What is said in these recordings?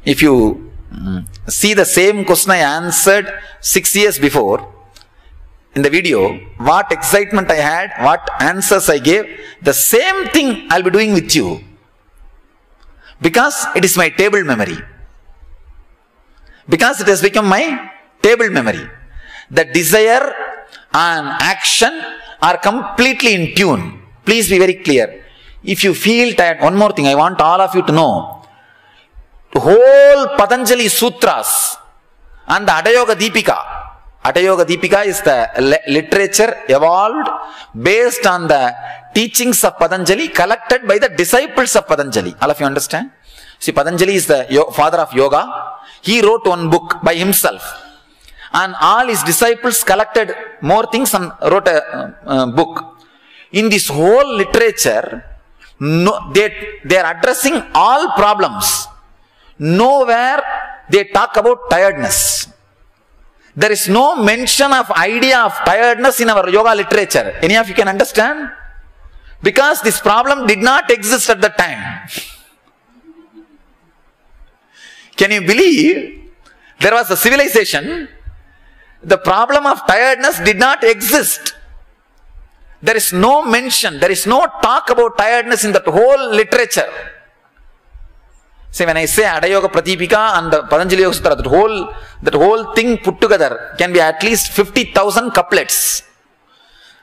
if you see the same question I answered 6 years before, in the video, what excitement I had, what answers I gave, the same thing I'll be doing with you. Because it is my table memory. Because it has become my table memory. The desire and action are completely in tune. Please be very clear. If you feel tired, one more thing I want all of you to know. The whole Patanjali Sutras and the Adayoga Deepika. Adayoga Deepika is the literature evolved based on the teachings of Patanjali collected by the disciples of Patanjali. All of you understand? See, Patanjali is the father of yoga. He wrote one book by himself. And all his disciples collected more things and wrote a book. In this whole literature, they are addressing all problems. Nowhere they talk about tiredness. There is no mention of idea of tiredness in our yoga literature. Any of you can understand? Because this problem did not exist at the time. Can you believe? There was a civilization. The problem of tiredness did not exist. There is no mention, there is no talk about tiredness in that whole literature. See, when I say Adayoga Pratipika and the Patanjali Yoga Sutra, that whole thing put together can be at least 50,000 couplets.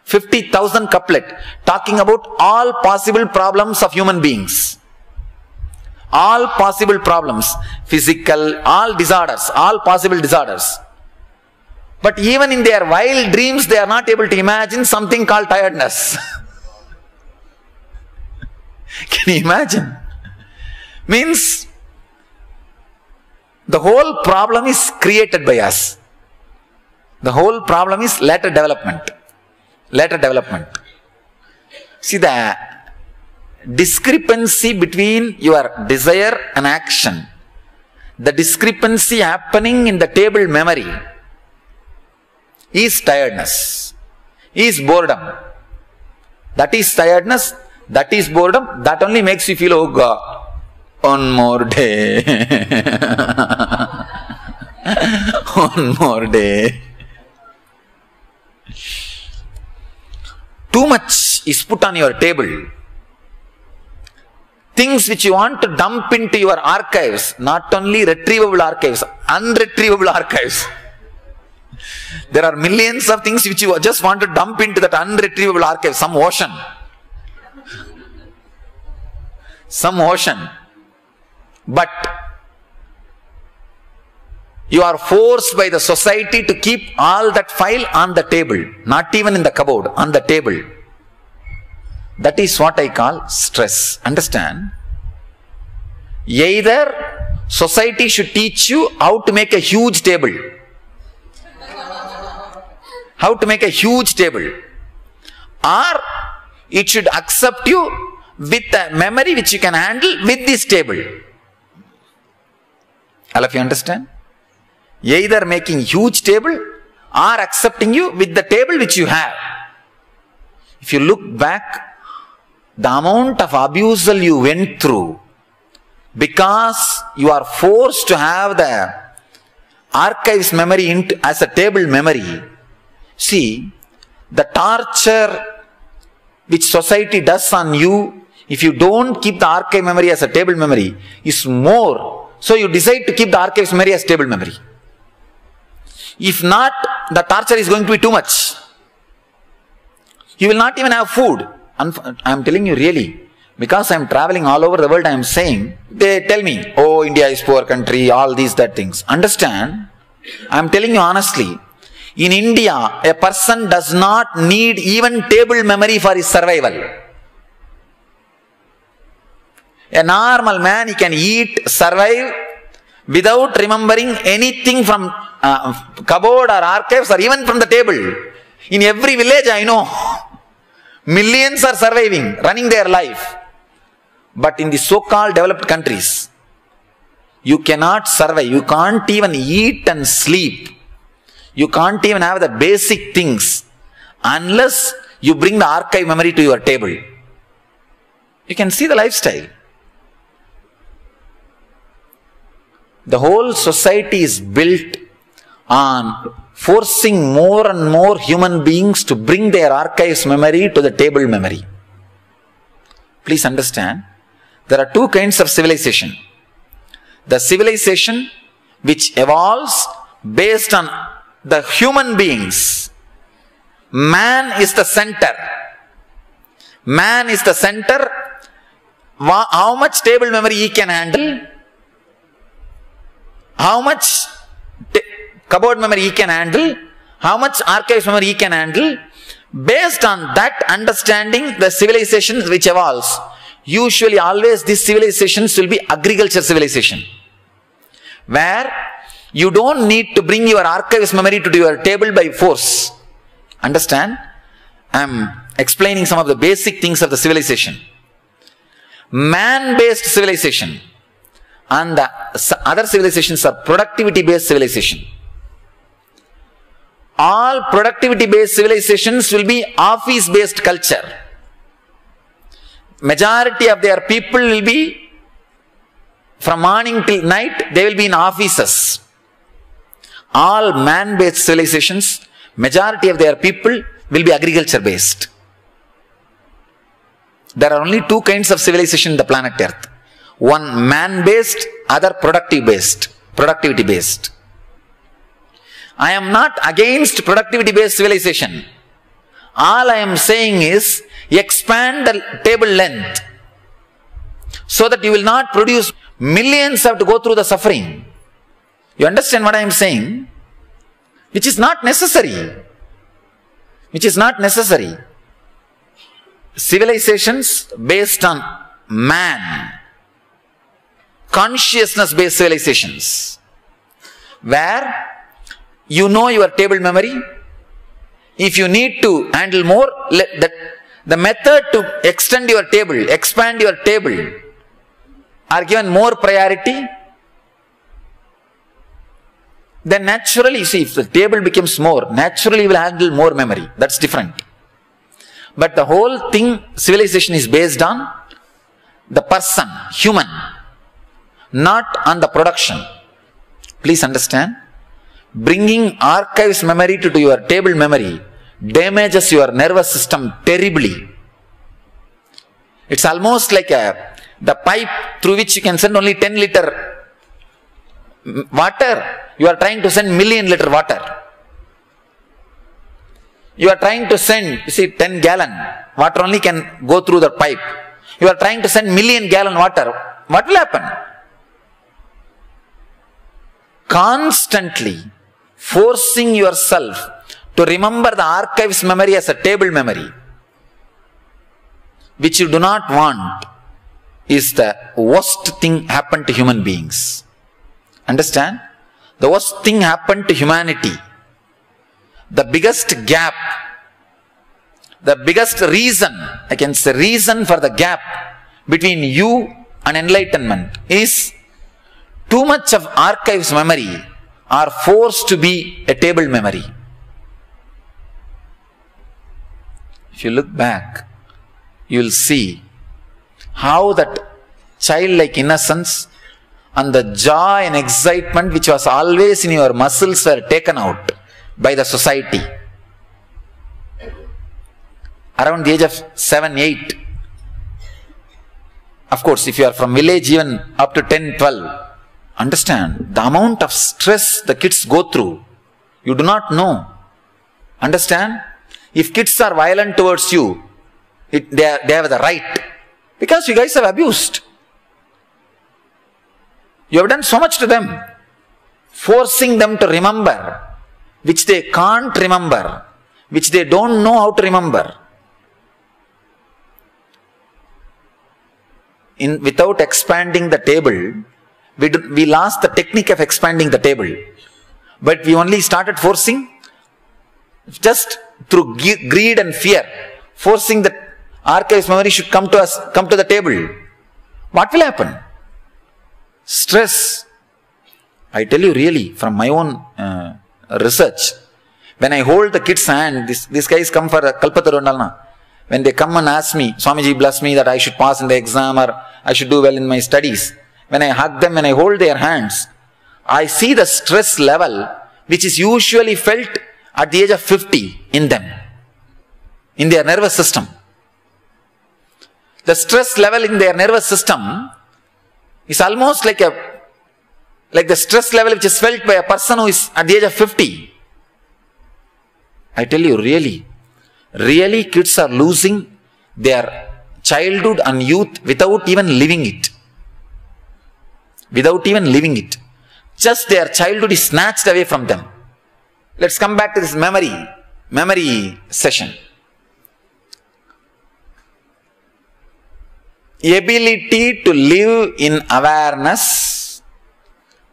50,000 couplet talking about all possible problems of human beings. All possible problems, physical, all disorders, all possible disorders. But even in their wild dreams, they are not able to imagine something called tiredness. Can you imagine? Means, the whole problem is created by us. The whole problem is later development. Later development. See, the discrepancy between your desire and action, the discrepancy happening in the table memory, is tiredness, is boredom. That is tiredness, that is boredom, that only makes you feel, oh God, one more day. One more day. Too much is put on your table. Things which you want to dump into your archives, not only retrievable archives, unretrievable archives. There are millions of things which you just want to dump into that unretrievable archive, some ocean. Some ocean. But you are forced by the society to keep all that file on the table, not even in the cupboard, on the table. That is what I call stress. Understand? Either society should teach you how to make a huge table. How to make a huge table. Or it should accept you with a memory which you can handle with this table. All of you understand? Either making huge table or accepting you with the table which you have. If you look back, the amount of abusal you went through because you are forced to have the archives memory as a table memory. See, the torture which society does on you, if you don't keep the archive memory as a table memory, is more. So you decide to keep the archives memory as table memory. If not, the torture is going to be too much. You will not even have food. I am telling you really, because I am traveling all over the world, I am saying, they tell me, oh, India is poor country, all these, that things. Understand? I am telling you honestly, in India, a person does not need even table memory for his survival. A normal man, he can eat, survive, without remembering anything from cupboard or archives or even from the table. In every village, I know, millions are surviving, running their life. But in the so-called developed countries, you cannot survive. You can't even eat and sleep. You can't even have the basic things unless you bring the archive memory to your table. You can see the lifestyle. The whole society is built on forcing more and more human beings to bring their archives memory to the table memory. Please understand, there are two kinds of civilization. The civilization which evolves based on the human beings. Man is the center. Man is the center. How much table memory he can handle? How much cupboard memory he can handle? How much archives memory he can handle? Based on that understanding, the civilizations which evolves, usually always these civilizations will be agriculture civilization, where you don't need to bring your archives memory to your table by force. Understand? I am explaining some of the basic things of the civilization. Man-based civilization and the other civilizations are productivity-based civilization. All productivity-based civilizations will be office-based culture. Majority of their people will be, from morning till night, they will be in offices. All man-based civilizations, majority of their people will be agriculture-based. There are only two kinds of civilization in the planet Earth. One man-based, other productivity-based. I am not against productivity-based civilization. All I am saying is, expand the table length so that you will not produce millions have to go through the suffering. You understand what I am saying? Which is not necessary. Which is not necessary. Civilizations based on man, consciousness based civilizations, where you know your table memory. If you need to handle more, the method to extend your table, expand your table, are given more priority. Then naturally, you see, if the table becomes more, naturally you will handle more memory. That's different. But the whole thing, civilization is based on the person, human, not on the production. Please understand. Bringing archives memory to your table memory damages your nervous system terribly. It's almost like the pipe through which you can send only 10 liter water. You are trying to send million liter water. You are trying to send, you see, 10 gallon water only can go through the pipe. You are trying to send million gallon water. What will happen? Constantly forcing yourself to remember the archives memory as a table memory, which you do not want, is the worst thing happened to human beings. Understand? The worst thing happened to humanity. The biggest gap, the biggest reason, I can say reason for the gap between you and enlightenment is too much of archives memory are forced to be a table memory. If you look back, you will see how that childlike innocence and the joy and excitement which was always in your muscles were taken out by the society. Around the age of 7, 8. Of course, if you are from village even up to 10, 12, understand the amount of stress the kids go through. You do not know. Understand? If kids are violent towards you, they have the right. Because you guys have abused. You have done so much to them. Forcing them to remember which they can't remember, which they don't know how to remember. Without expanding the table, we lost the technique of expanding the table. But we only started forcing just through greed and fear, forcing the archives memory should come to us, come to the table. What will happen? Stress. I tell you really from my own research, when I hold the kid's hand, these guys come for a Kalpatarundalna. When they come and ask me, Swamiji bless me that I should pass in the exam or I should do well in my studies. When I hug them, when I hold their hands, I see the stress level which is usually felt at the age of 50 in them, in their nervous system. The stress level in their nervous system is almost like the stress level which is felt by a person who is at the age of 50. I tell you, really kids are losing their childhood and youth without even living it. Without even living it. Just their childhood is snatched away from them. Let's come back to this memory session. Ability to live in awareness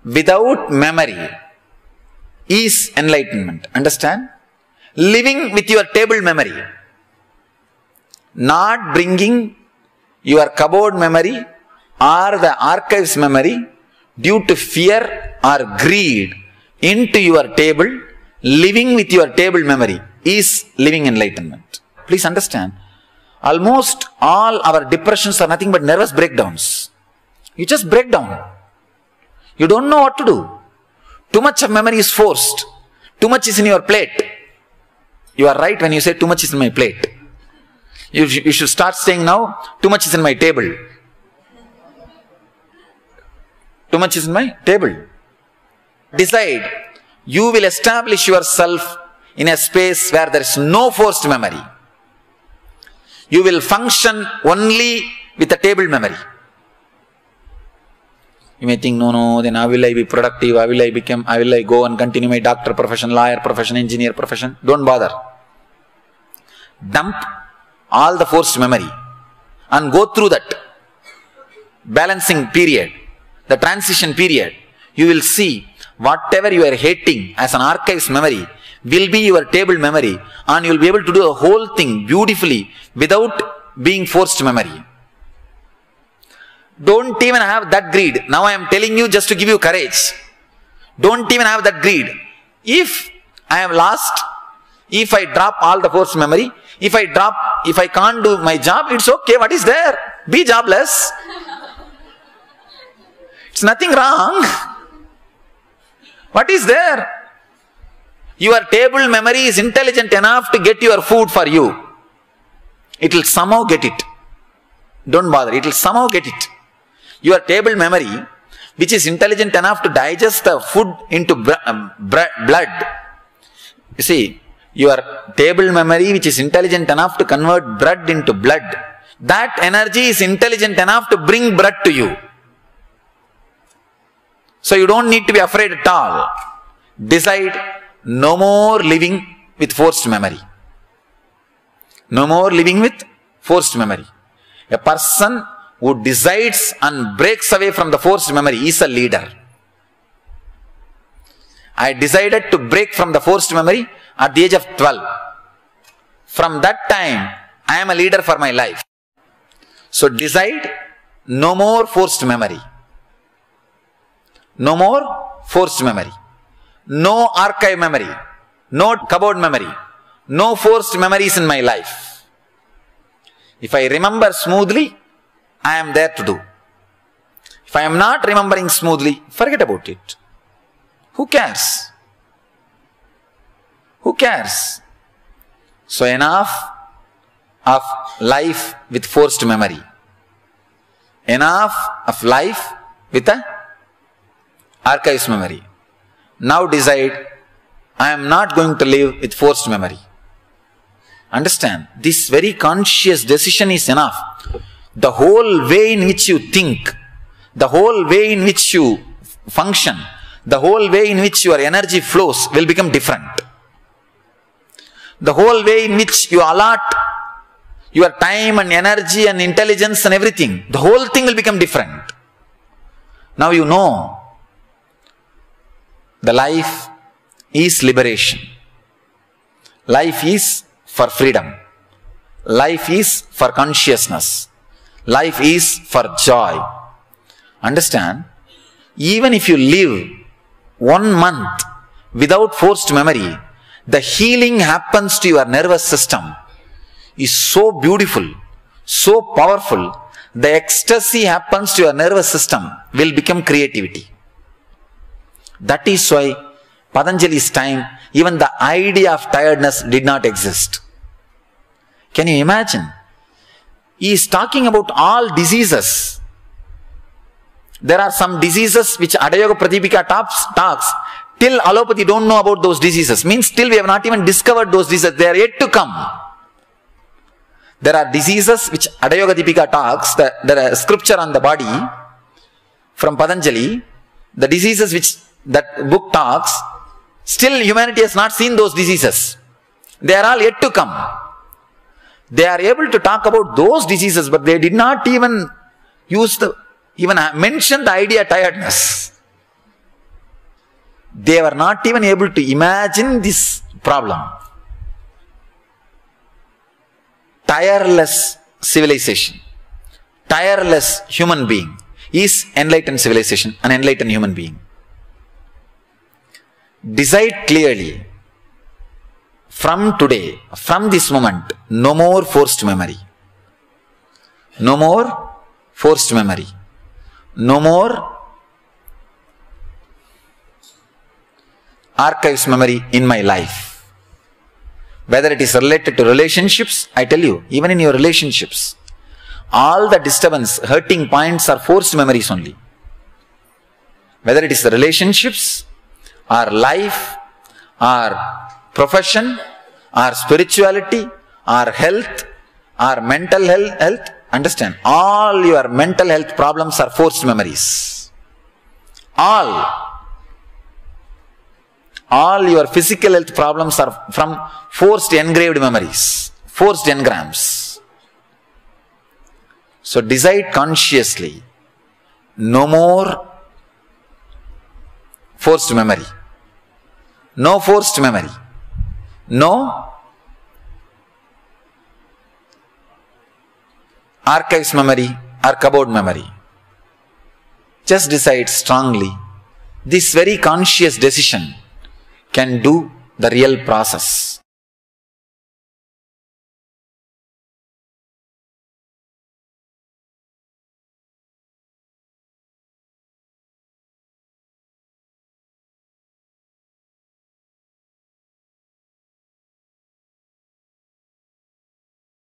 without memory is enlightenment. Understand? Living with your table memory. Not bringing your cupboard memory or the archives memory due to fear or greed into your table. Living with your table memory is living enlightenment. Please understand. Almost all our depressions are nothing but nervous breakdowns. You just break down. You don't know what to do. Too much of memory is forced. Too much is in your plate. You are right when you say too much is in my plate. You should start saying now, too much is in my table. Too much is in my table. Decide. You will establish yourself in a space where there is no forced memory. You will function only with a table memory. You may think, no, then how will I be productive? How will I go and continue my doctor profession, lawyer profession, engineer profession? Don't bother. Dump all the forced memory and go through that balancing period, the transition period. You will see whatever you are hating as an archives memory will be your table memory, and you will be able to do the whole thing beautifully without being forced memory. Don't even have that greed. Now I am telling you just to give you courage. Don't even have that greed. If I am lost, if I drop all the forced memory, if I can't do my job, it's okay. What is there? Be jobless. It's nothing wrong. What is there? Your table memory is intelligent enough to get your food for you. It will somehow get it. Don't bother. It will somehow get it. Your table memory, which is intelligent enough to digest the food into blood. You see, your table memory, which is intelligent enough to convert blood into blood, that energy is intelligent enough to bring blood to you. So you don't need to be afraid at all. Decide no more living with forced memory. No more living with forced memory. A person who decides and breaks away from the forced memory is a leader. I decided to break from the forced memory at the age of 12. From that time, I am a leader for my life. So decide no more forced memory. No more forced memory. No archive memory. No cupboard memory. No forced memories in my life. If I remember smoothly, I am there to do. If I am not remembering smoothly, forget about it. Who cares? Who cares? So enough of life with forced memory. Enough of life with a archives memory. Now decide, I am not going to live with forced memory. Understand, this very conscious decision is enough. The whole way in which you think, the whole way in which you function, the whole way in which your energy flows will become different. The whole way in which you allot your time and energy and intelligence and everything, the whole thing will become different. Now you know, the life is liberation. Life is for freedom. Life is for consciousness. Life is for joy. Understand? Even if you live 1 month without forced memory, the healing happens to your nervous system is so beautiful, so powerful. The ecstasy happens to your nervous system will become creativity. That is why Patanjali's time, even the idea of tiredness did not exist. Can you imagine? He is talking about all diseases. There are some diseases which Adayoga Pradipika talks. Till allopathy don't know about those diseases. Means still we have not even discovered those diseases. They are yet to come. There are diseases which Adayoga Dipika talks, the scripture on the body from Patanjali, the diseases which that book talks, still humanity has not seen those diseases. They are all yet to come. They are able to talk about those diseases, but they did not even mention the idea tiredness. They were not even able to imagine this problem. Tireless civilization, tireless human being is enlightened civilization, an enlightened human being. Decide clearly, from today, from this moment, no more forced memory. No more forced memory. No more archives memory in my life. Whether it is related to relationships, I tell you, even in your relationships, all the disturbance, hurting points are forced memories only. Whether it is the relationships, or life, or profession, or spirituality, or health, or mental health, understand, all your mental health problems are forced memories. All your physical health problems are from forced engraved memories, forced engrams. So decide consciously, no more forced memory. No forced memory. No archives memory or cupboard memory. Just decide strongly. This very conscious decision can do the real process.